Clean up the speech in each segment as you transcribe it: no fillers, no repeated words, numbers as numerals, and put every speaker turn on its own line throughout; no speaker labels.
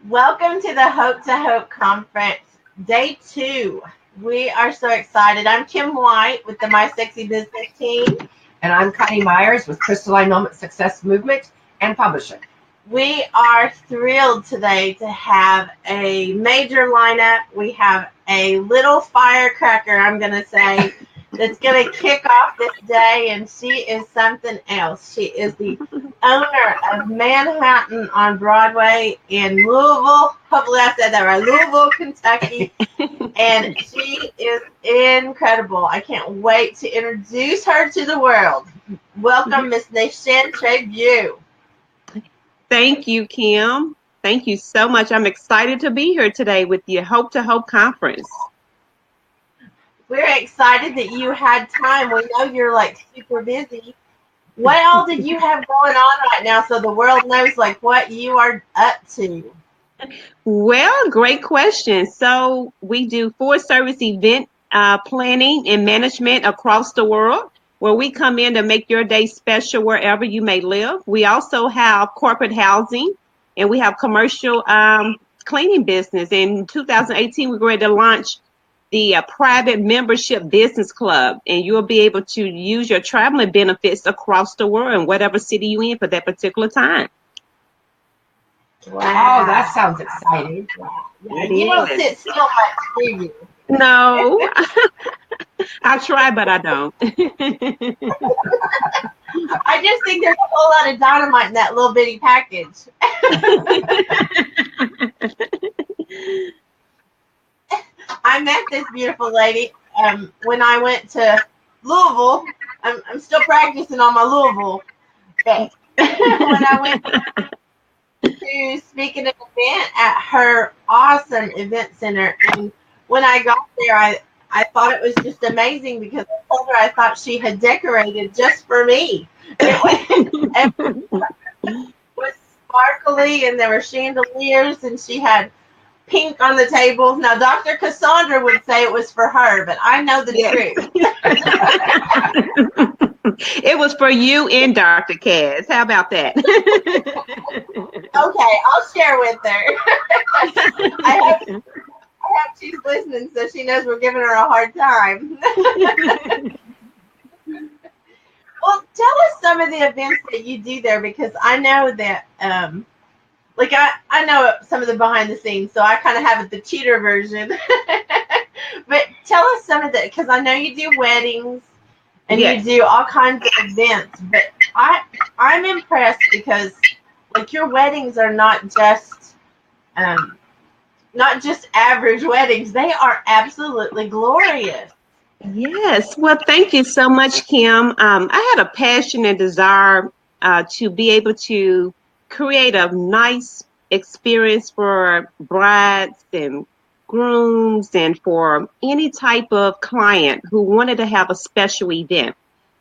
Welcome to the Hope to Hope Conference, day 2. We are so excited. I'm Kim White with the My Sexy Business team.
And I'm Coni Meyers with Crystalline Moment Success Movement and Publishing.
We are thrilled today to have a major lineup. We have a little firecracker, I'm going to say, that's going to kick off this day, and she is something else. She is the owner of Manhattan on Broadway in Louisville. Hopefully I said that right. Louisville, Kentucky. And she is incredible. I can't wait to introduce her to the world. Welcome, Miss Nachand Trabue.
Thank you, Kim. Thank you so much. I'm excited to be here today with the Hope to Hope Conference.
We're excited that you had time. We know you're like super busy. What all did you have going on right now so the world knows like what you are up to?
Well, great question. So we do full service event planning and management across the world, where we come in to make your day special wherever you may live. We also have corporate housing, and we have commercial cleaning business. In 2018, we're ready to launch the private membership business club, and you'll be able to use your traveling benefits across the world in whatever city you're in for that particular time.
Wow, that sounds exciting.
You don't sit still much, do you?
No, I try, but I don't.
I just think there's a whole lot of dynamite in that little bitty package. I met this beautiful lady when I went to Louisville. I'm still practicing on my Louisville. But when I went to speak at an event at her awesome event center, and when I got there, I thought it was just amazing because I told her I thought she had decorated just for me. It was sparkly, and there were chandeliers, and she had pink on the tables. Now, Dr. Cassandra would say it was for her, but I know the truth.
It was for you and Dr. Kaz. How about that?
Okay, I'll share with her. I hope she's listening so she knows we're giving her a hard time. Well, tell us some of the events that you do there, because I know that I know some of the behind the scenes, so I kind of have the cheater version. But tell us some of that, because I know you do weddings and
Yes.
you do all kinds of events. But I'm impressed because like your weddings are not just average weddings; they are absolutely glorious.
Yes. Well, thank you so much, Kim. I had a passion and desire to be able to create a nice experience for brides and grooms and for any type of client who wanted to have a special event.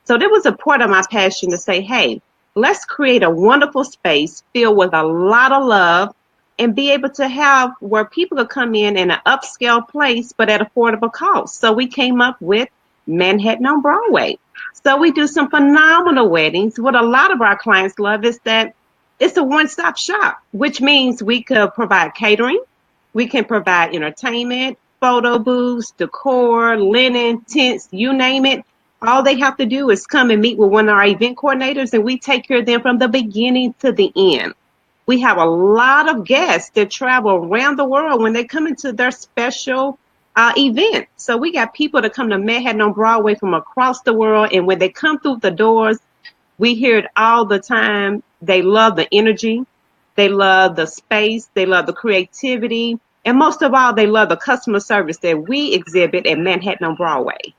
So there was a part of my passion to say, hey, let's create a wonderful space filled with a lot of love and be able to have where people could come in an upscale place, but at affordable cost. So we came up with Manhattan on Broadway. So we do some phenomenal weddings. What a lot of our clients love is that it's a one-stop shop, which means we could provide catering, we can provide entertainment, photo booths, decor, linen, tents, you name it. All they have to do is come and meet with one of our event coordinators, and we take care of them from the beginning to the end. We have a lot of guests that travel around the world when they come into their special event. So we got people that come to Manhattan on Broadway from across the world, and when they come through the doors, we hear it all the time. They love the energy, they love the space, they love the creativity, and most of all, they love the customer service that we exhibit at Manhattan on Broadway.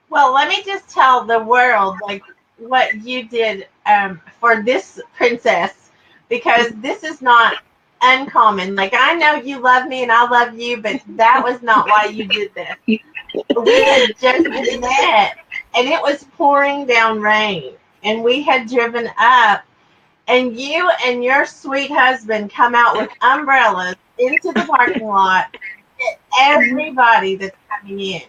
Well, let me just tell the world like what you did for this princess, because this is not uncommon. Like I know you love me and I love you, but that was not why you did this. We had just met and it was pouring down rain, and we had driven up, and you and your sweet husband come out with umbrellas into the parking lot. Everybody that's coming in.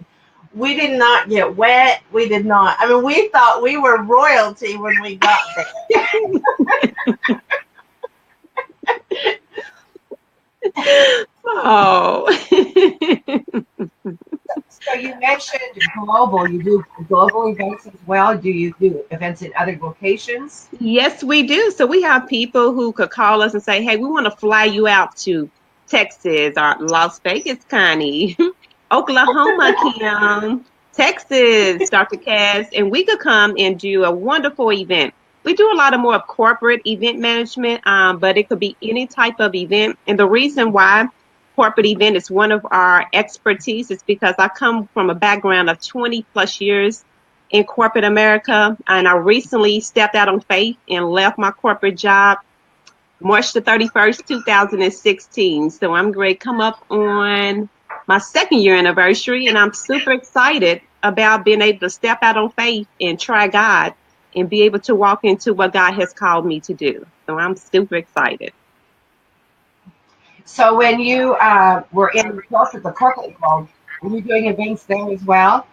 We did not get wet. We did not. I mean, we thought we were royalty when we got there.
Oh.
So you mentioned global. You do global events as well. Do you do events in other locations?
Yes, we do. So we have people who could call us and say, hey, we want to fly you out to Texas or Las Vegas, Connie, Oklahoma, Kim, Texas, Dr. Cass, and we could come and do a wonderful event. We do a lot of more of corporate event management, but it could be any type of event. And the reason why corporate event is one of our expertise is because I come from a background of 20 plus years in corporate America. And I recently stepped out on faith and left my corporate job March the 31st, 2016. So I'm going to come up on my second year anniversary, and I'm super excited about being able to step out on faith and try God and be able to walk into what God has called me to do. So I'm super excited.
So when you were in the corporate world, were you doing events there as well?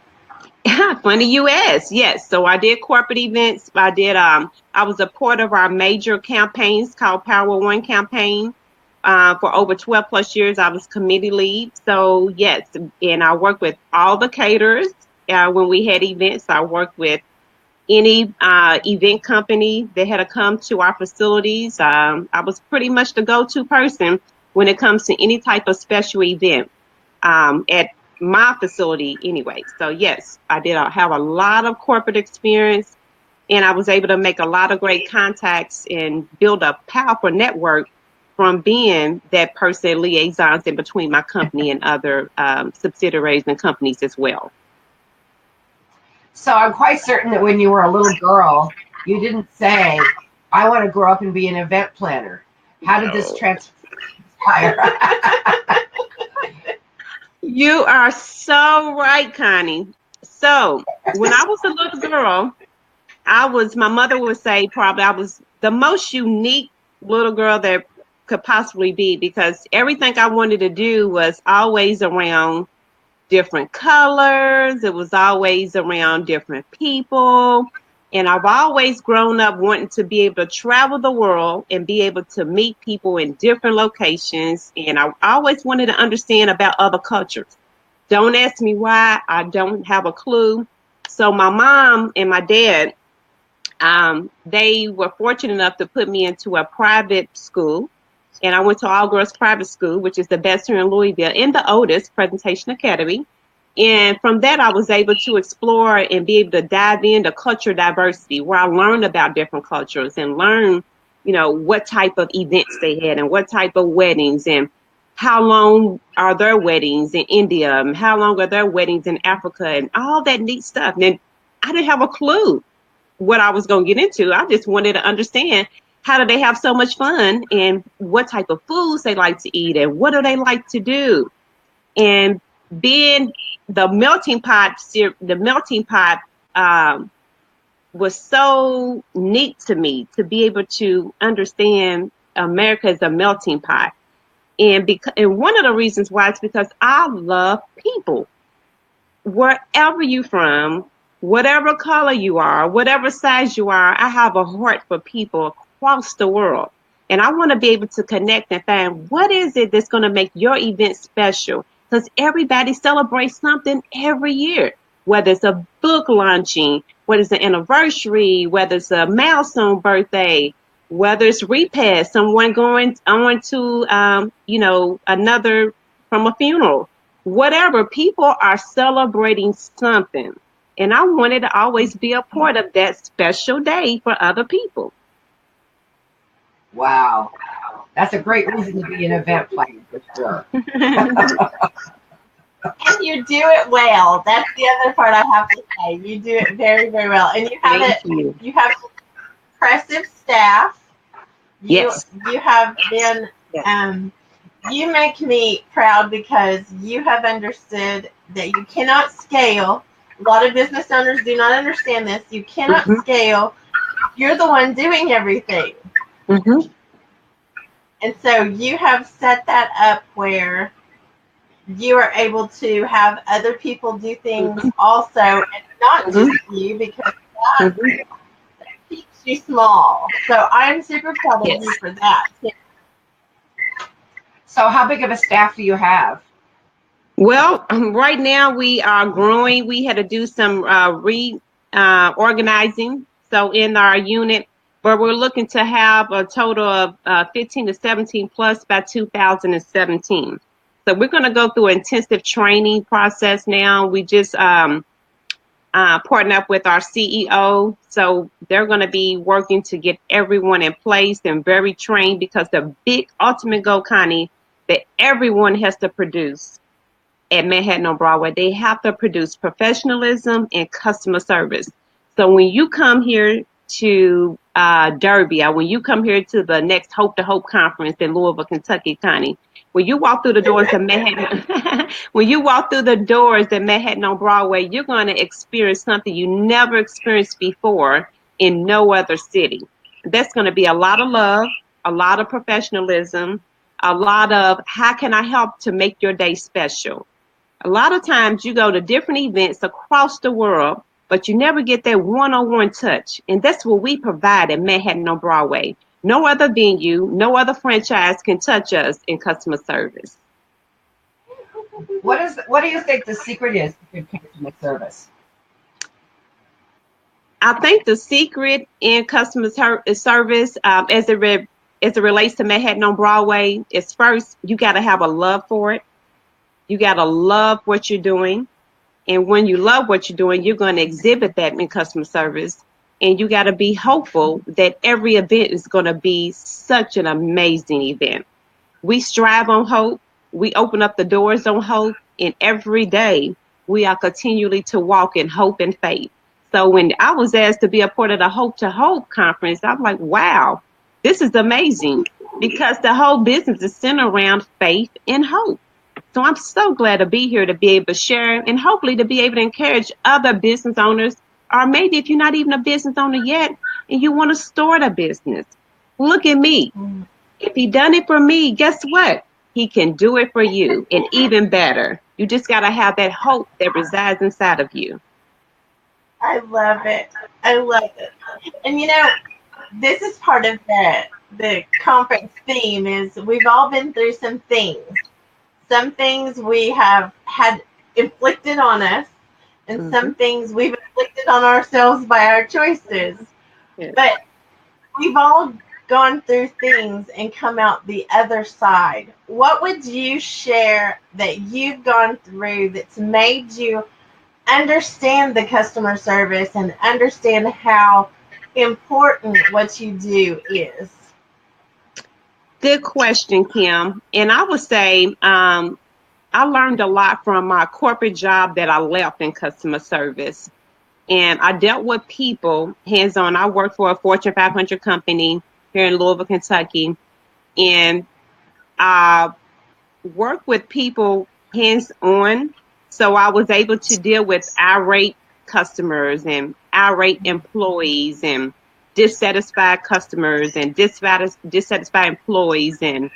Funny you ask. Yes. So I did corporate events. I was a part of our major campaigns called Power One campaign. For over 12 plus years, I was committee lead. So yes, and I worked with all the caterers. When we had events, I worked with any event company that had to come to our facilities. I was pretty much the go-to person when it comes to any type of special event at my facility anyway. So yes, I did have a lot of corporate experience, and I was able to make a lot of great contacts and build a powerful network from being that person liaisons in between my company and other subsidiaries and companies as well.
So I'm quite certain that when you were a little girl, you didn't say, I want to grow up and be an event planner. How did this transpire?
You are so right, Connie. So when I was a little girl, my mother would say probably I was the most unique little girl there could possibly be, because everything I wanted to do was always around different colors. It was always around different people. And I've always grown up wanting to be able to travel the world and be able to meet people in different locations. And I always wanted to understand about other cultures. Don't ask me why. I don't have a clue. So my mom and my dad, they were fortunate enough to put me into a private school. And I went to all girls private school, which is the best here in Louisville and the oldest, Presentation Academy. And from that, I was able to explore and be able to dive into culture diversity, where I learned about different cultures and learn, what type of events they had and what type of weddings and how long are their weddings in India and how long are their weddings in Africa and all that neat stuff. And I didn't have a clue what I was going to get into. I just wanted to understand, how do they have so much fun and what type of foods they like to eat and what do they like to do. And being the melting pot was so neat to me to be able to understand America as a melting pot. And one of the reasons why is because I love people. Wherever you're from, whatever color you are, whatever size you are, I have a heart for people across the world. And I want to be able to connect and find what is it that's going to make your event special. Because everybody celebrates something every year, whether it's a book launching, whether it's an anniversary, whether it's a milestone birthday, whether it's repast, someone going on to, another from a funeral. Whatever, people are celebrating something. And I wanted to always be a part of that special day for other people.
Wow. That's a great reason to be an event planner for sure.
And you do it well. That's the other part I have to say. You do it very, very well. And you have you have impressive staff.
Yes.
You have been you make me proud because you have understood that you cannot scale. A lot of business owners do not understand this. You cannot scale. You're the one doing everything.
Mm-hmm.
And so you have set that up where you are able to have other people do things also, and not just you, because that keeps you small. So I'm super proud of you for that.
So how big of a staff do you have?
Well, right now we are growing. We had to do some organizing. So in our unit, but we're looking to have a total of 15 to 17 plus by 2017. So we're going to go through an intensive training process now. We just partner up with our CEO. So they're going to be working to get everyone in place and very trained, because the big ultimate goal, Connie, that everyone has to produce at Manhattan on Broadway. They have to produce professionalism and customer service. So when you come here to Derby, or when you come here to the next Hope to Hope conference in Louisville, Kentucky, Connie, when you walk through the doors of Manhattan, when you walk through the doors at Manhattan on Broadway, you're going to experience something you never experienced before in no other city. That's going to be a lot of love, a lot of professionalism, a lot of how can I help to make your day special. A lot of times you go to different events across the world, but you never get that one-on-one touch. And that's what we provide at Manhattan on Broadway. No other venue, no other franchise can touch us in customer service.
What do you think the secret is to good customer service?
I think the secret in customer service, as it relates to Manhattan on Broadway, is first, you got to have a love for it. You got to love what you're doing. And when you love what you're doing, you're going to exhibit that in customer service. And you got to be hopeful that every event is going to be such an amazing event. We strive on hope. We open up the doors on hope. And every day we are continually to walk in hope and faith. So when I was asked to be a part of the Hope to Hope conference, I'm like, wow, this is amazing, because the whole business is centered around faith and hope. So I'm so glad to be here to be able to share, and hopefully to be able to encourage other business owners, or maybe if you're not even a business owner yet and you want to start a business. Look at me. If he done it for me, guess what? He can do it for you, and even better. You just got to have that hope that resides inside of you.
I love it. I love it. And this is part of the conference theme is we've all been through some things. Some things we have had inflicted on us, and some things we've inflicted on ourselves by our choices.
Yeah.
But we've all gone through things and come out the other side. What would you share that you've gone through that's made you understand the customer service and understand how important what you do is?
Good question, Kim. And I would say I learned a lot from my corporate job that I left in customer service. And I dealt with people hands-on. I worked for a Fortune 500 company here in Louisville, Kentucky. And I worked with people hands-on. So I was able to deal with irate customers and irate employees and dissatisfied customers and dissatisfied employees and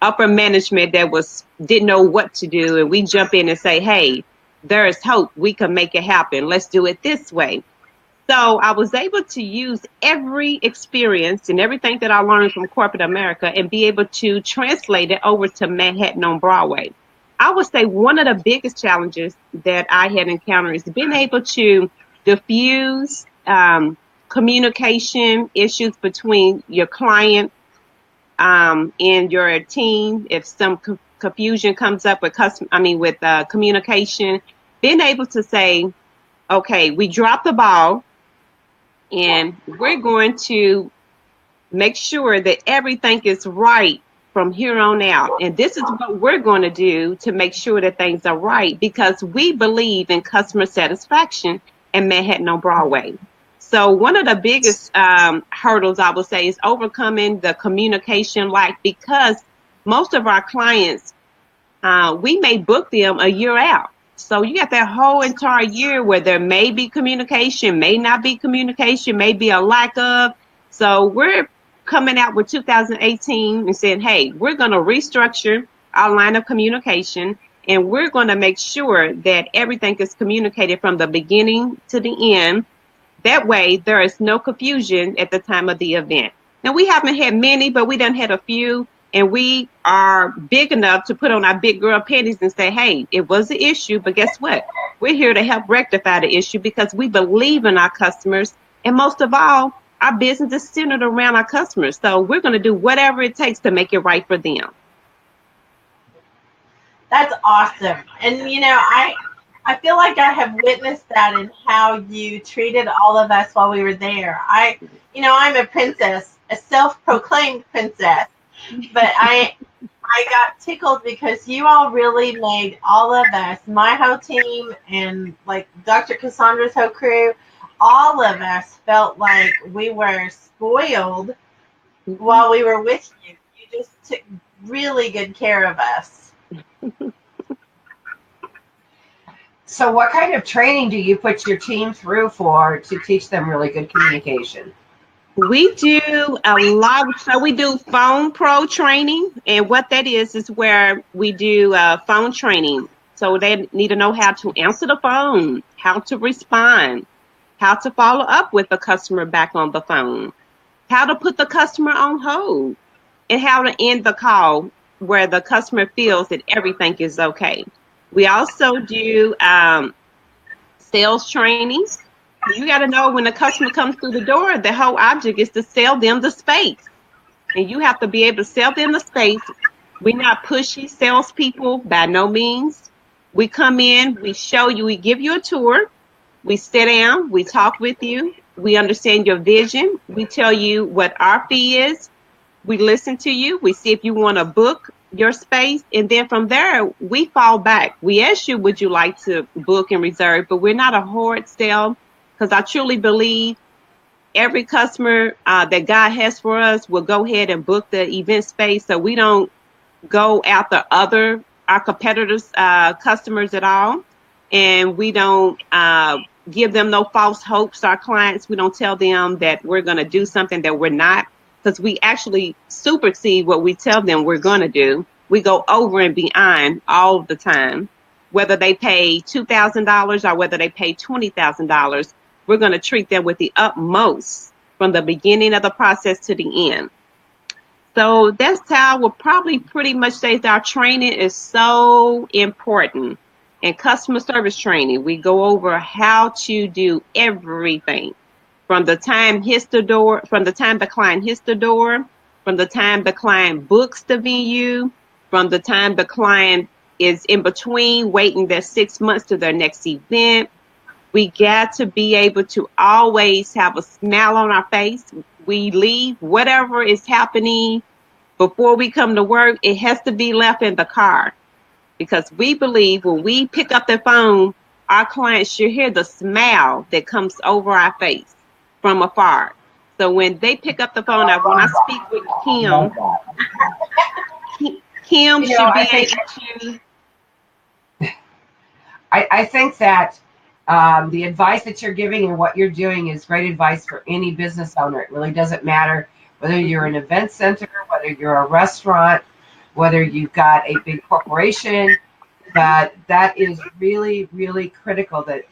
upper management that didn't know what to do. And we jump in and say, hey, there is hope. We can make it happen. Let's do it this way. So I was able to use every experience and everything that I learned from corporate America and be able to translate it over to Manhattan on Broadway. I would say one of the biggest challenges that I had encountered is being able to diffuse communication issues between your client and your team. If some confusion comes up with communication, being able to say, okay, we dropped the ball and we're going to make sure that everything is right from here on out. And this is what we're going to do to make sure that things are right, because we believe in customer satisfaction in Manhattan on Broadway. So one of the biggest hurdles, I would say, is overcoming the communication lack, because most of our clients, we may book them a year out. So you got that whole entire year where there may be communication, may not be communication, may be a lack of. So we're coming out with 2018 and saying, hey, we're going to restructure our line of communication, and we're going to make sure that everything is communicated from the beginning to the end. That way, there is no confusion at the time of the event. Now, we haven't had many, but we done had a few. And we are big enough to put on our big girl panties and say, hey, it was an issue, but guess what? We're here to help rectify the issue because we believe in our customers. And most of all, our business is centered around our customers. So we're going to do whatever it takes to make it right for them.
That's awesome. And I feel like I have witnessed that in how you treated all of us while we were there. I'm a princess, a self-proclaimed princess, but I got tickled because you all really made all of us, my whole team and like Dr. Cassandra's whole crew, all of us felt like we were spoiled while we were with you. You just took really good care of us.
So what kind of training do you put your team through to teach them really good communication?
We do a lot. So we do phone pro training. And what that is where we do phone training. So they need to know how to answer the phone, how to respond, how to follow up with the customer back on the phone, how to put the customer on hold, and how to end the call where the customer feels that everything is okay. We also do sales training. You got to know when the customer comes through the door, the whole object is to sell them the space. And you have to be able to sell them the space. We're not pushy salespeople by no means. We come in, we show you, we give you a tour. We sit down, we talk with you. We understand your vision. We tell you what our fee is. We listen to you. We see if you want to book your space. And then from there, we fall back. We ask you, would you like to book and reserve? But we're not a hard sell because I truly believe every customer that God has for us will go ahead and book the event space. So we don't go after our competitors' customers at all. And we don't give them no false hopes to our clients. We don't tell them that we're going to do something that we're not, because we actually supersede what we tell them we're going to do. We go over and beyond all the time. Whether they pay $2,000 or whether they pay $20,000, we're going to treat them with the utmost from the beginning of the process to the end. So that's how we'll probably pretty much say that our training is so important. And customer service training, we go over how to do everything from the time the client hits the door, from the time the client books the venue, from the time the client is in between waiting their 6 months to their next event. We got to be able to always have a smile on our face. We leave whatever is happening before we come to work. It has to be left in the car. Because we believe when we pick up the phone, our clients should hear the smile that comes over our face from afar. So when they pick up the phone, when I speak with Kim should be able to.
I think that the advice that you're giving and what you're doing is great advice for any business owner. It really doesn't matter whether you're an event center, whether you're a restaurant, whether you've got a big corporation, that is really, really critical that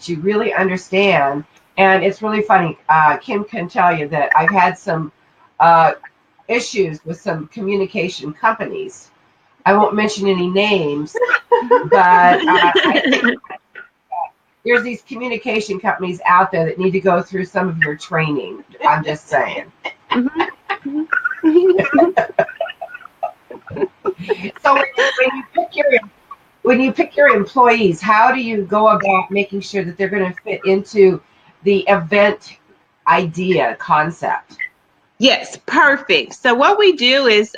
you really understand. And it's really funny. Kim can tell you that I've had some issues with some communication companies. I won't mention any names, but I think there's these communication companies out there that need to go through some of your training. I'm just saying. So when you pick your employees, how do you go about making sure that they're going to fit into the event idea concept?
Yes, perfect. So what we do is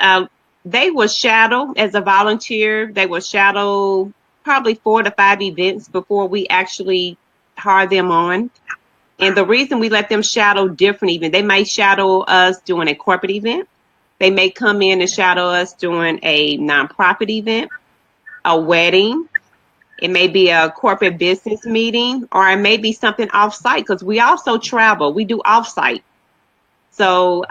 they will shadow as a volunteer. They will shadow probably 4 to 5 events before we actually hire them on. And the reason we let them shadow different events, they might shadow us doing a corporate event. They may come in and shadow us doing a nonprofit event, a wedding. It may be a corporate business meeting, or it may be something off-site because we also travel. We do off-site. So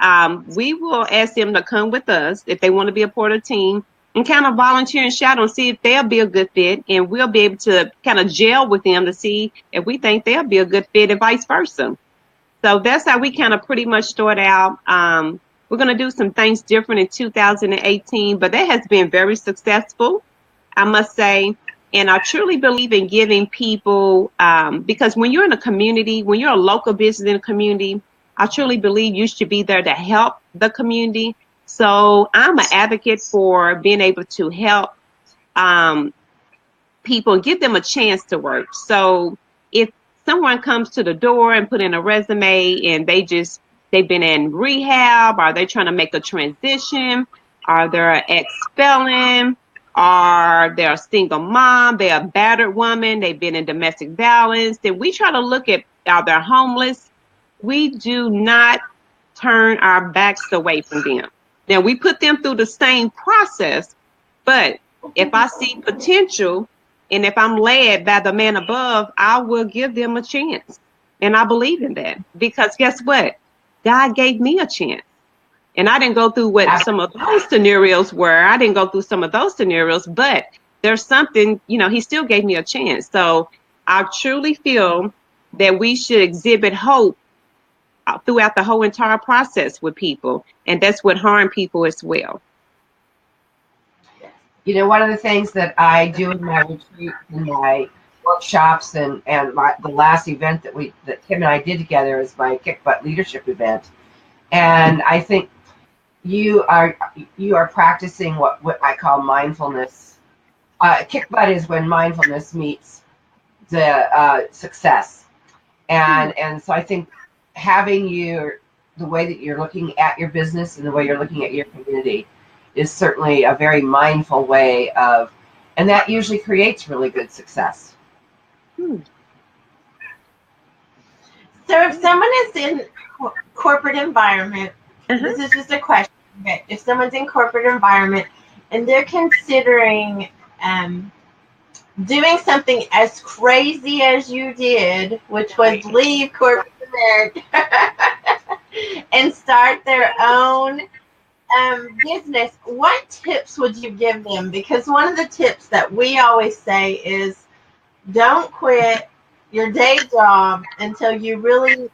we will ask them to come with us if they want to be a part of the team and kind of volunteer and shadow and see if they'll be a good fit. And we'll be able to kind of gel with them to see if we think they'll be a good fit and vice versa. So that's how we kind of pretty much start out. We're going to do some things different in 2018, but that has been very successful, I must say. And I truly believe in giving people, because when you're in a community, when you're a local business in a community, I truly believe you should be there to help the community. So I'm an advocate for being able to help um, people and give them a chance to work. So if someone comes to the door and put in a resume and they've been in rehab, are they trying to make a transition? Are they an ex-felon? Are they a single mom? They're a battered woman. They've been in domestic violence. Then we try to look at, are they homeless? We do not turn our backs away from them. Now we put them through the same process, but if I see potential and if I'm led by the man above, I will give them a chance. And I believe in that because guess what? God gave me a chance. And I didn't go through what some of those scenarios were. I didn't go through some of those scenarios, but there's something, he still gave me a chance. So I truly feel that we should exhibit hope throughout the whole entire process with people. And that's what harm people as well.
One of the things that I do in my retreat, in my workshops, and the last event that Kim and I did together is my Kick Butt Leadership event. And I think you are practicing what I call mindfulness. Kick butt is when mindfulness meets the success, and so I think having the way that you're looking at your business and the way you're looking at your community is certainly a very mindful way and that usually creates really good success.
So if someone is in corporate environment, this is just a question. Okay. If someone's in corporate environment and they're considering doing something as crazy as you did, which was leave corporate America and start their own business, what tips would you give them? Because one of the tips that we always say is don't quit your day job until you really,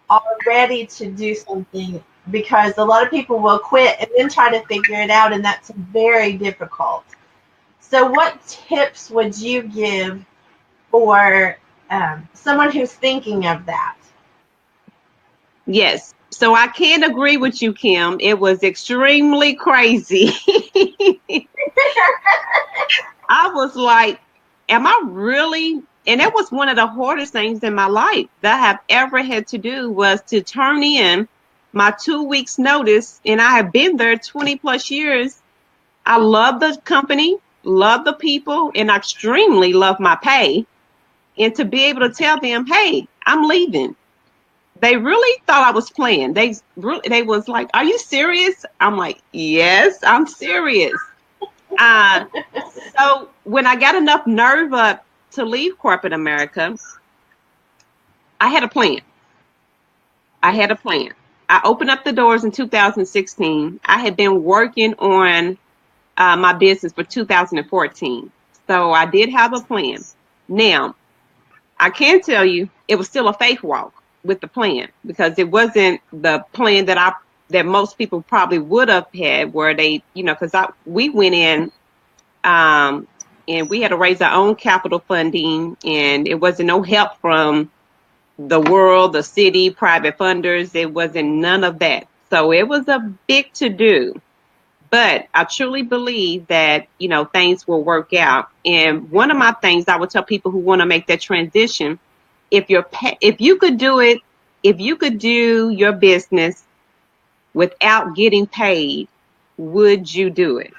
are ready to do something, because a lot of people will quit and then try to figure it out, and that's very difficult. So what tips would you give for someone who's thinking of that?
Yes. So I can't agree with you, Kim. It was extremely crazy. I was like, am I really? And that was one of the hardest things in my life that I have ever had to do, was to turn in my 2 weeks notice. And I have been there 20 plus years. I love the company, love the people, and I extremely love my pay. And to be able to tell them, hey, I'm leaving. They really thought I was playing. They was like, are you serious? I'm like, yes, I'm serious. So when I got enough nerve up to leave corporate America, I had a plan. I opened up the doors in 2016. I had been working on my business for 2014. So I did have a plan. Now, I can tell you it was still a faith walk with the plan, because it wasn't the plan that most people probably would have had, where they, because we went in and we had to raise our own capital funding, and it wasn't no help from the world, the city, private funders. It wasn't none of that. So it was a big to do. But I truly believe that, things will work out. And one of my things I would tell people who want to make that transition, if you could do it, if you could do your business without getting paid, would you do it?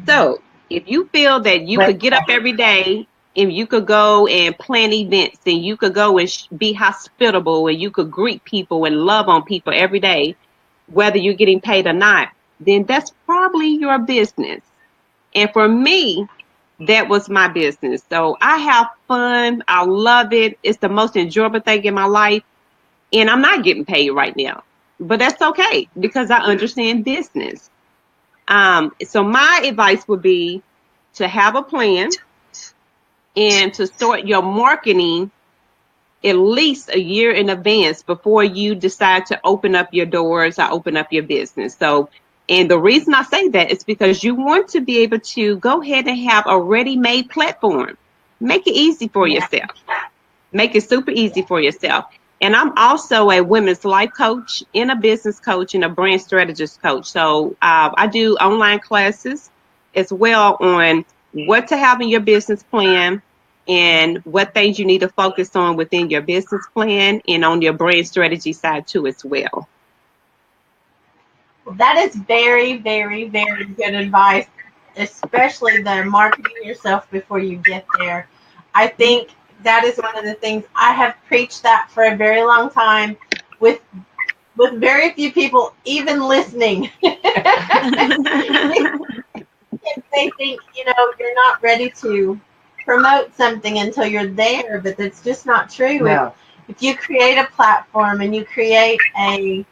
So if you feel that you could get up every day and you could go and plan events and you could go and be hospitable and you could greet people and love on people every day, whether you're getting paid or not, then that's probably your business. And for me, that was my business. So I have fun. I love it. It's the most enjoyable thing in my life. And I'm not getting paid right now, but that's okay because I understand business. So my advice would be to have a plan and to start your marketing at least a year in advance before you decide to open up your doors or open up your business. So, and the reason I say that is because you want to be able to go ahead and have a ready-made platform. Make it easy for yourself. Make it super easy for yourself. And I'm also a women's life coach and a business coach and a brand strategist coach. So I do online classes as well on what to have in your business plan and what things you need to focus on within your business plan and on your brand strategy side too as well.
Well, that is very, very, very good advice, especially the marketing yourself before you get there. I think that is one of the things I have preached that for a very long time with very few people even listening. They think, you're not ready to promote something until you're there, but that's just not true.
No.
If you create a platform and you create a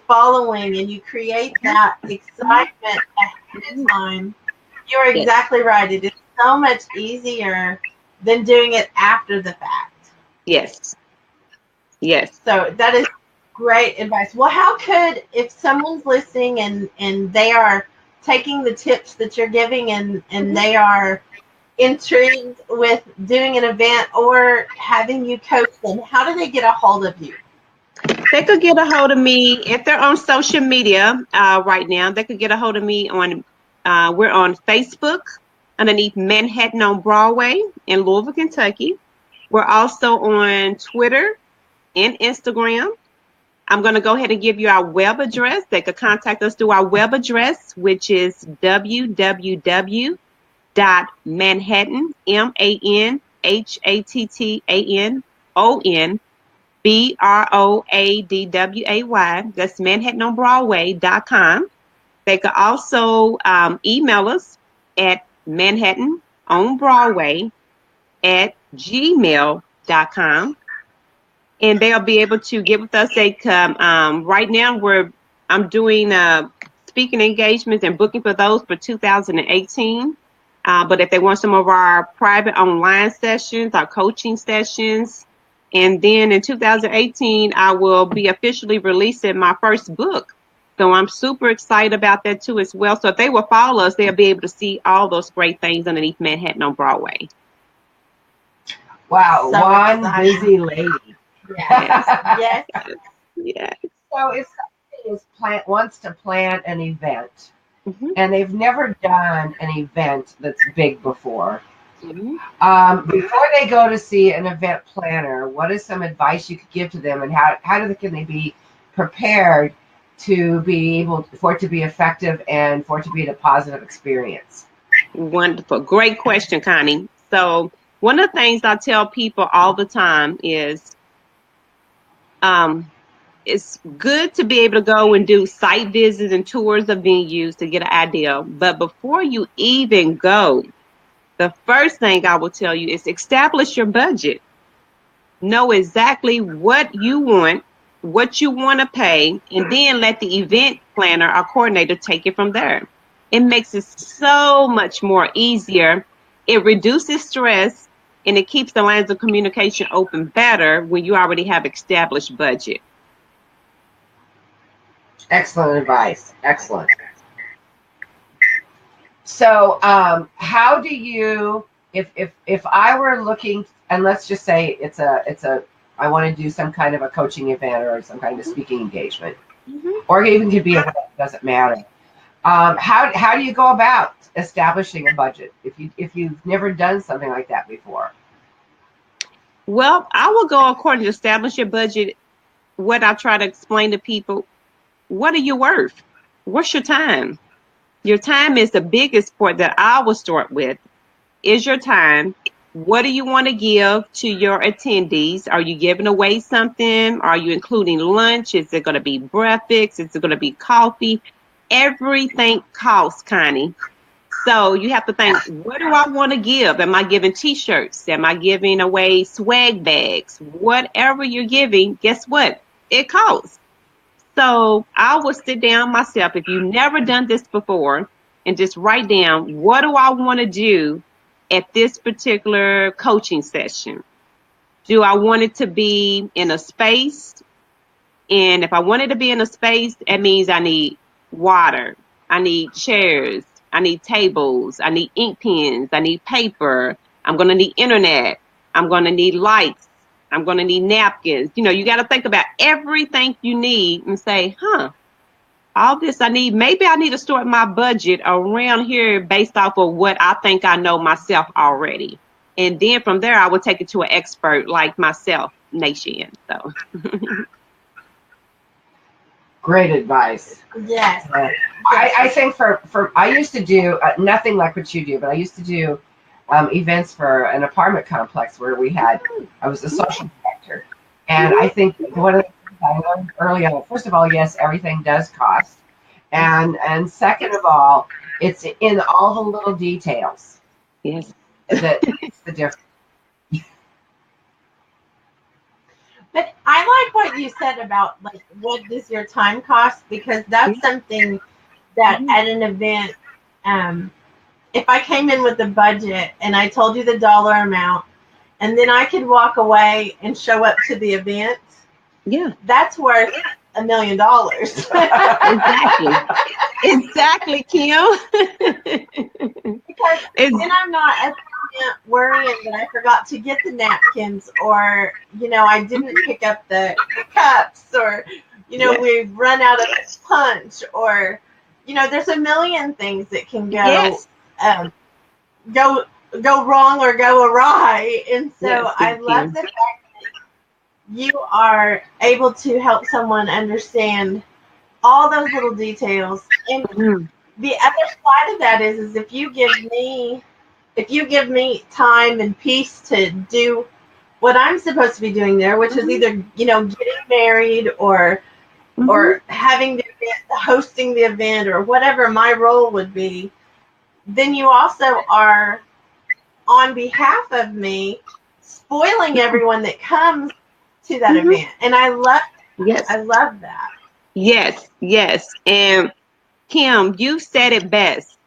following and you create that excitement ahead of time, you're exactly right. It is so much easier than doing it after the fact.
Yes. Yes.
So that is great advice. Well, how could, if someone's listening and they are taking the tips that you're giving and they are intrigued with doing an event or having you coach them, how do they get a hold of you?
They could get a hold of me if they're on social media right now. They could get a hold of me on, we're on Facebook underneath Manhattan on Broadway in Louisville, Kentucky. We're also on Twitter and Instagram. I'm going to go ahead and give you our web address. They could contact us through our web address, which is www.manhattan, MANHATTANON, BROADWAY. That's ManhattanOnBroadway.com. They could also email us at manhattanonbroadway@gmail.com. And they'll be able to get with us. They come. Right now, I'm doing speaking engagements and booking for those for 2018. But if they want some of our private online sessions, our coaching sessions, and then in 2018, I will be officially releasing my first book. So I'm super excited about that too as well. So if they will follow us, they'll be able to see all those great things underneath Manhattan on Broadway.
Wow,
So
one
exciting.
busy lady.
Yes. Yes.
Yes.
So if somebody wants to plan an event and they've never done an event that's big before, before they go to see an event planner, what is some advice you could give to them, and how can they be prepared to be able for it to be effective and for it to be a positive experience?
Wonderful. Great question, Connie. So one of the things I tell people all the time is it's good to be able to go and do site visits and tours of venues to get an idea. But before you even go, the first thing I will tell you is establish your budget. Know exactly what you want to pay, and then let the event planner or coordinator take it from there. It makes it so much more easier. It reduces stress, and it keeps the lines of communication open better when you already have established budget.
Excellent advice. Excellent. So, how do you, if I were looking, and let's just say it's a, I want to do some kind of a coaching event or some kind of speaking engagement, or even could be a, it doesn't matter. How do you go about establishing a budget if you've never done something like that before?
Well, I will go according to establish your budget. What I try to explain to people, what are you worth? What's your time? Your time is the biggest part that I will start with. Is your time? What do you want to give to your attendees? Are you giving away something? Are you including lunch? Is it going to be breakfast? Is it going to be coffee? Everything costs, Connie. So you have to think, what do I want to give? Am I giving t-shirts? Am I giving away swag bags? Whatever you're giving, guess what? It costs. So I will sit down myself, if you've never done this before, and just write down, what do I want to do at this particular coaching session? Do I want it to be in a space? And if I want it to be in a space, that means I need water, I need chairs, I need tables, I need ink pens, I need paper, I'm going to need internet, I'm going to need lights, I'm going to need napkins. You know, you got to think about everything you need and say, all this I need, maybe I need to start my budget around here based off of what I think I know myself already. And then from there, I would take it to an expert like myself, Nation. So.
Great advice.
Yes.
I think for I used to do nothing like what you do, but I used to do events for an apartment complex where I was a social director. And I think one of the things I learned early on, first of all, yes, everything does cost. And second of all, it's in all the little details.
Yes.
That makes the difference.
But I like what you said about like what does your time cost, because that's something that at an event, if I came in with a budget and I told you the dollar amount, and then I could walk away and show up to the event, that's worth $1 million.
Exactly, Kim.
Because then I'm not at the event worrying that I forgot to get the napkins, or I didn't pick up the cups, or we run out of punch, or there's a million things that can go wrong or go awry. And so I love the fact that you are able to help someone understand all those little details. And the other side of that is if you give me time and peace to do what I'm supposed to be doing there, which is either getting married or having the event, hosting the event, or whatever my role would be, then you also are, on behalf of me, spoiling everyone that comes to that event. And I love that.
Yes. And Kim, you said it best.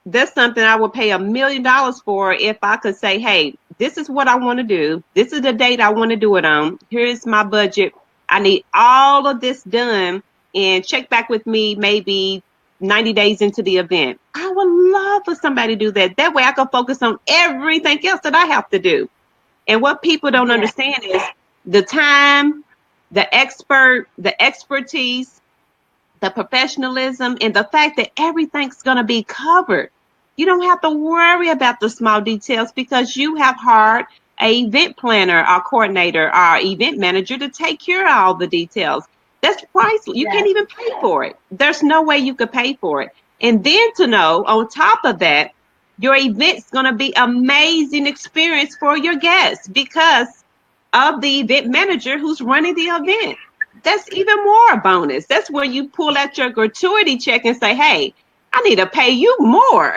That's something I would pay $1 million for if I could say, hey, this is what I want to do. This is the date I want to do it on. Here's my budget. I need all of this done, and check back with me maybe 90 days into the event. I would love for somebody to do that. That way I can focus on everything else that I have to do. And what people don't understand is the time, the expertise, the professionalism, and the fact that everything's going to be covered. You don't have to worry about the small details because you have hired an event planner or coordinator or event manager to take care of all the details. That's priceless. You can't even pay for it. There's no way you could pay for it. And then to know, on top of that, your event's going to be amazing experience for your guests because of the event manager who's running the event. That's even more a bonus. That's where you pull out your gratuity check and say, hey, I need to pay you more.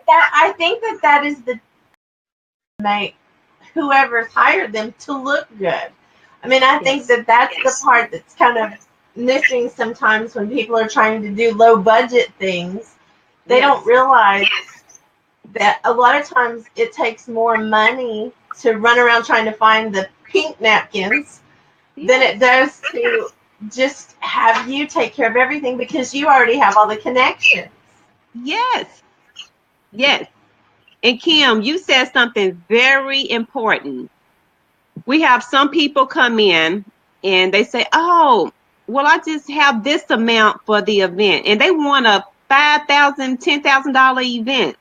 I think that is the make whoever's hired them to look good. I mean, I think that's the part that's kind of missing sometimes when people are trying to do low budget things. They don't realize that a lot of times it takes more money to run around trying to find the pink napkins than it does to just have you take care of everything because you already have all the connections.
Yes. And Kim, you said something very important. We have some people come in and they say, oh, well, I just have this amount for the event. And they want a $5,000, $10,000 event,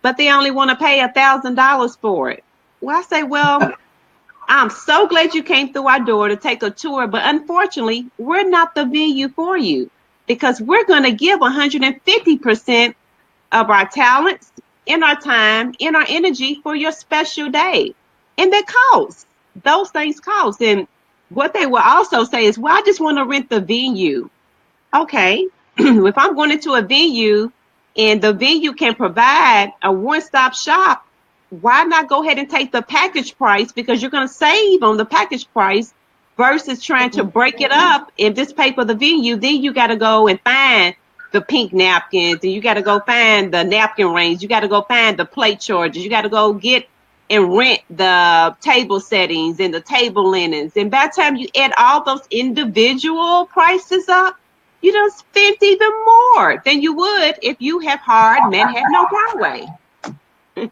but they only want to pay $1,000 for it. Well, I say, well, I'm so glad you came through our door to take a tour, but unfortunately, we're not the venue for you because we're going to give 150% of our talents, in our time, in our energy for your special day. And that costs. Those things cost. And what they will also say is, well, I just want to rent the venue. Okay. If I'm going into a venue and the venue can provide a one-stop shop, why not go ahead and take the package price, because you're going to save on the package price versus trying to break it up. If this pay for the venue, then you got to go and find the pink napkins, and you got to go find the napkin rings. You got to go find the plate charges. You got to go get and rent the table settings and the table linens. And by the time you add all those individual prices up, you done spent even more than you would if you have hired Manhattan Broadway.
Well,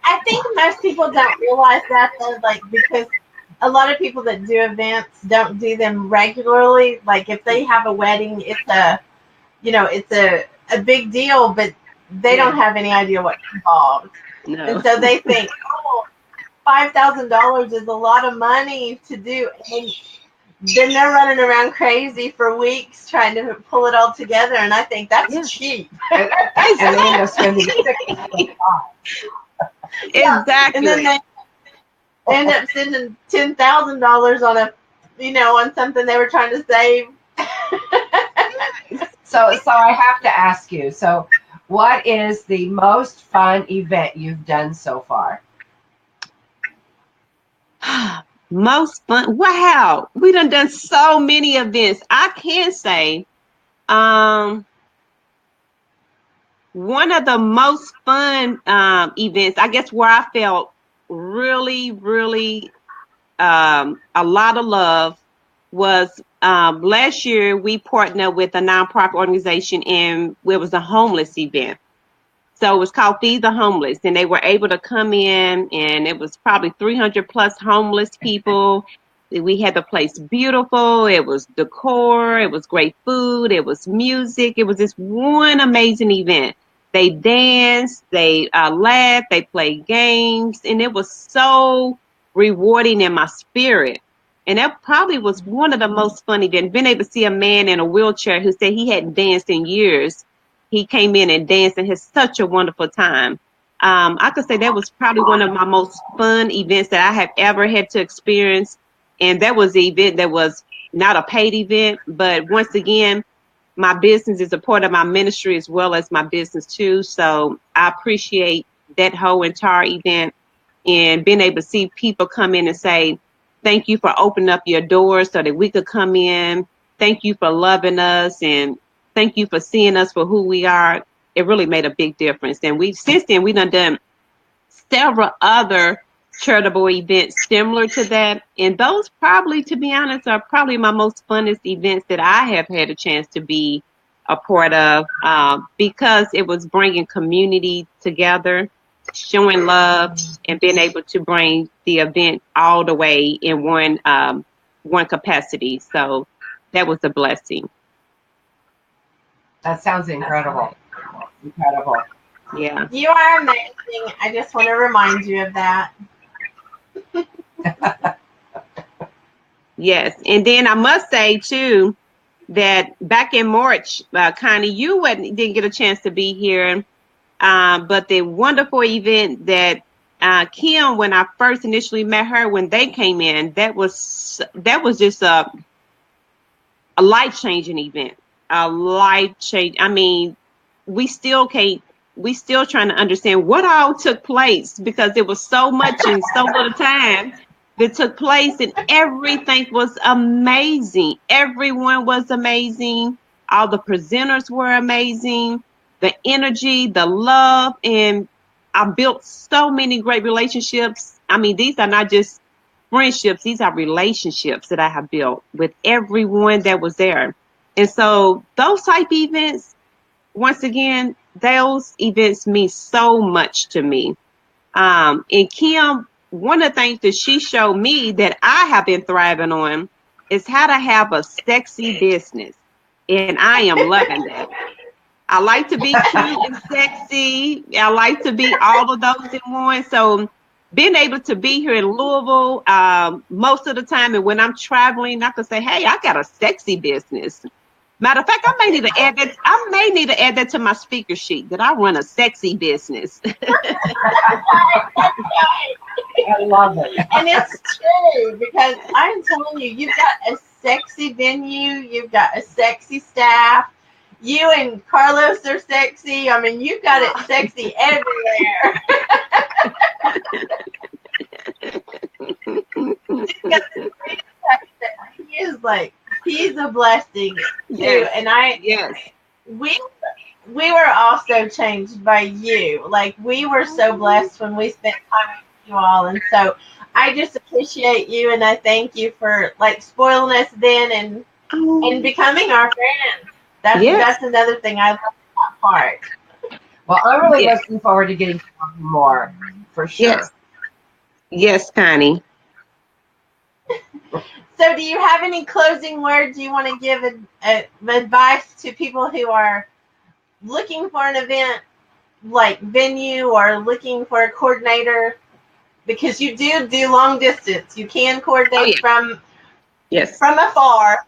I think most people don't realize that though, like because a lot of people that do events don't do them regularly. Like if they have a wedding, it's a big deal, but they don't have any idea what's involved.
No.
And so they think, oh, $5,000 is a lot of money to do. And then they're running around crazy for weeks trying to pull it all together. And I think that's cheap.
And they end up spending $6,000.
Exactly.
And then they end up spending $10,000 on something they were trying to save.
So I have to ask you. So, what is the most fun event you've done so far?
Most fun. Wow, we done so many events. I can say, one of the most fun events, I guess, where I felt really, really a lot of love was last year. We partnered with a nonprofit organization, and it was a homeless event. So it was called Feed the Homeless, and they were able to come in, and it was probably 300 plus homeless people. We had the place beautiful. It was decor. It was great food. It was music. It was this one amazing event. They danced, they laughed, they played games, and it was so rewarding in my spirit. And that probably was one of the most fun events. Being able to see a man in a wheelchair who said he hadn't danced in years. He came in and danced and had such a wonderful time. I could say that was probably one of my most fun events that I have ever had to experience. And that was the event that was not a paid event, but once again, my business is a part of my ministry as well as my business too. So I appreciate that whole entire event and being able to see people come in and say, thank you for opening up your doors so that we could come in. Thank you for loving us, and thank you for seeing us for who we are. It really made a big difference. And since then we done several other charitable events similar to that. And those probably, to be honest, are probably my most funnest events that I have had a chance to be a part of, because it was bringing community together, showing love, and being able to bring the event all the way in one capacity. So that was a blessing.
That sounds incredible. Incredible.
Yeah.
You are amazing. I just want to remind you of that.
Yes. And then I must say too that back in March, Connie, you didn't get a chance to be here, but the wonderful event that Kim, when I first initially met her, when they came in, that was just a life-changing event. A life-change. I mean, we still trying to understand what all took place because there was so much in so little time that took place, and everything was amazing. Everyone was amazing. All the presenters were amazing. The energy, the love, and I built so many great relationships. I mean, these are not just friendships, these are relationships that I have built with everyone that was there. And so those type events, once again, those events mean so much to me. And Kim, one of the things that she showed me that I have been thriving on is how to have a sexy business. And I am loving that. I like to be cute and sexy. I like to be all of those in one. So being able to be here in Louisville most of the time, and when I'm traveling, I can say, hey, I got a sexy business. Matter of fact, I may need to add that. I may need to add that to my speaker sheet that I run a sexy business.
I love it.
And it's true because I'm telling you, you've got a sexy venue, you've got a sexy staff. You and Carlos are sexy. I mean, you've got it sexy everywhere. He is like, he's a blessing too.
Yes.
And I,
yes,
we were also changed by you. Like, we were so blessed when we spent time with you all, and so I just appreciate you, and I thank you for like spoiling us then and becoming our friends. That's another thing I love that part.
Well, I'm really looking forward to getting to know you more, for sure.
Yes, Connie.
So, do you have any closing words you want to give advice to people who are looking for an event like venue or looking for a coordinator? Because you do long distance. You can coordinate from afar.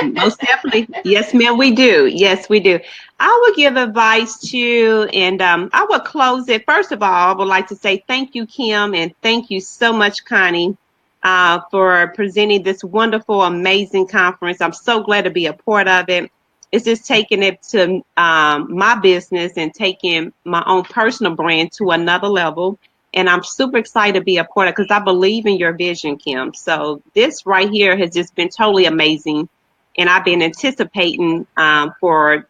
Most definitely. Yes, ma'am, we do. Yes, we do. I would give advice to, and I would close it. First of all, I would like to say thank you, Kim, and thank you so much, Connie, for presenting this wonderful, amazing conference. I'm so glad to be a part of it. It's just taking it to my business and taking my own personal brand to another level. And I'm super excited to be a part of it because I believe in your vision, Kim. So this right here has just been totally amazing. And I've been anticipating for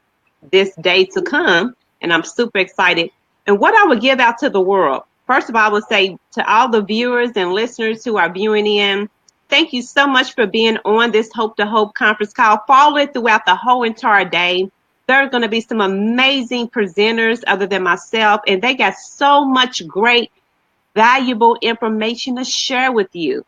this day to come. And I'm super excited. And what I would give out to the world, first of all, I would say to all the viewers and listeners who are viewing in, thank you so much for being on this Hope to Hope conference call. Follow it throughout the whole entire day. There are going to be some amazing presenters other than myself, and they got so much great valuable information to share with you.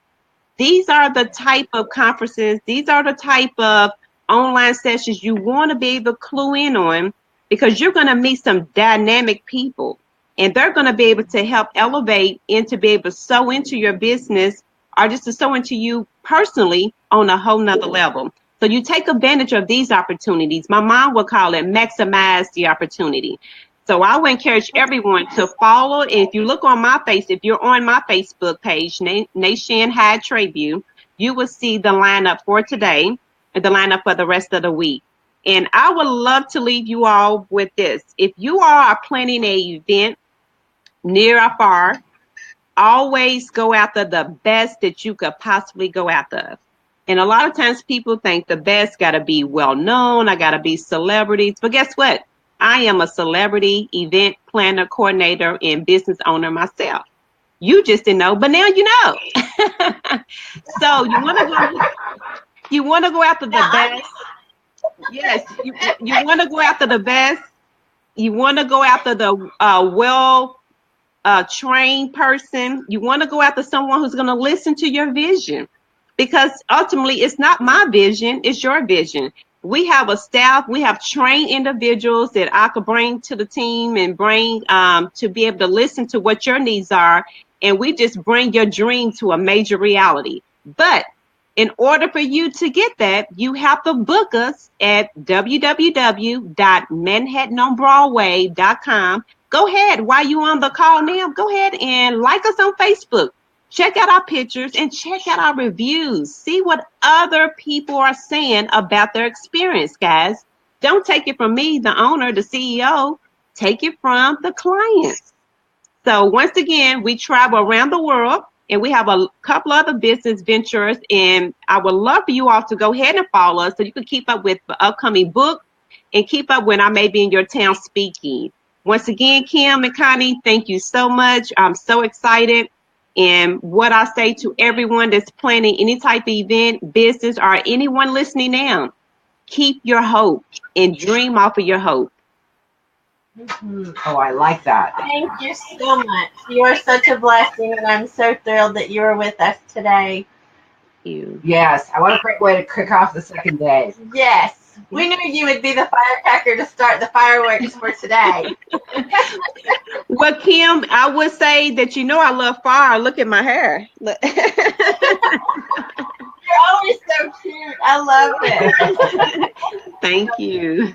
These are the type of conferences, these are the type of online sessions you want to be able to clue in on because you're going to meet some dynamic people and they're going to be able to help elevate and to be able to sow into your business or just to sow into you personally on a whole nother level. So you take advantage of these opportunities. My mom would call it maximize the opportunity. So I would encourage everyone to follow. If you look on my face, if you're on my Facebook page, Nachand Trabue, you will see the lineup for today and the lineup for the rest of the week. And I would love to leave you all with this. If you are planning an event near or far, always go after the best that you could possibly go after. And a lot of times people think the best got to be well known, I got to be celebrities. But guess what? I am a celebrity event planner, coordinator, and business owner myself. You just didn't know, but now you know. So you want to go after the best. Yes, you want to go after the best. You want to go after the trained person. You want to go after someone who's going to listen to your vision because ultimately it's not my vision, it's your vision. We have a staff, we have trained individuals that I could bring to the team and bring to be able to listen to what your needs are. And we just bring your dream to a major reality. But in order for you to get that, you have to book us at www.manhattanonbroadway.com. Go ahead, while you on the call now, go ahead and like us on Facebook. Check out our pictures and check out our reviews. See what other people are saying about their experience, guys. Don't take it from me, the owner, the CEO. Take it from the clients. So once again, we travel around the world and we have a couple other business ventures. And I would love for you all to go ahead and follow us so you can keep up with the upcoming book and keep up when I may be in your town speaking. Once again, Kim and Connie, thank you so much. I'm so excited. And what I say to everyone that's planning any type of event, business, or anyone listening now, keep your hope and dream off of your hope.
Mm-hmm.
Oh, I like that.
Thank you so much. You are such a blessing, and I'm so thrilled that you are with us today.
You.
Yes, I want a great way to kick off the second day.
Yes, we knew you would be the firecracker to start the fireworks for today.
Well, Kim, I would say that I love fire. Look at my hair. Look.
You're always so cute. I love it.
Thank you.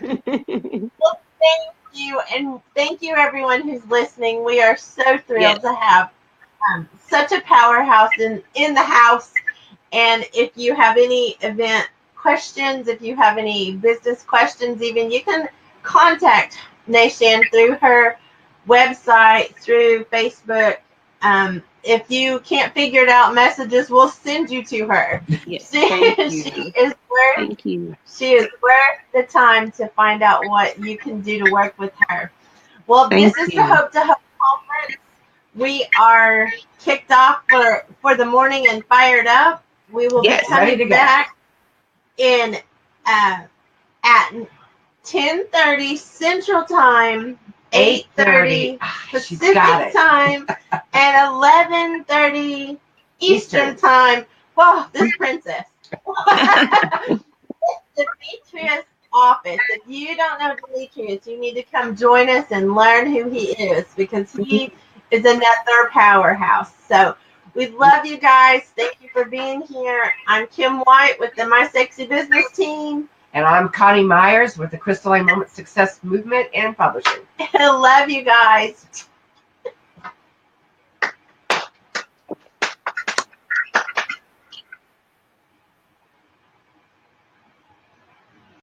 Well, thank you, and thank you everyone who's listening. We are so thrilled to have such a powerhouse in the house. And if you have any event questions, if you have any business questions, even, you can contact Nachand through her website, through Facebook, if you can't figure it out, messages, we'll send you to her.
Yes,
She,
thank
she
you.
is worth
Thank you.
she is worth the time to find out what you can do to work with her. Well,
Thank
this is the
you.
Hope to Hope Conference. We are kicked off for the morning and fired up. We will
Yes.
be coming
Ready to go.
back in at 10:30 Central Time, 8:30
She's got
Pacific
it.
Time, and 11:30 Eastern Time. Whoa, this princess. Demetrius' office. If you don't know Demetrius, you need to come join us and learn who he is, because he is another powerhouse. So we love you guys. Thank you for being here. I'm Kim White with the My Sexy Business team.
And I'm Coni Meyers with the Crystalline Moment Success Movement and Publishing.
I love you guys.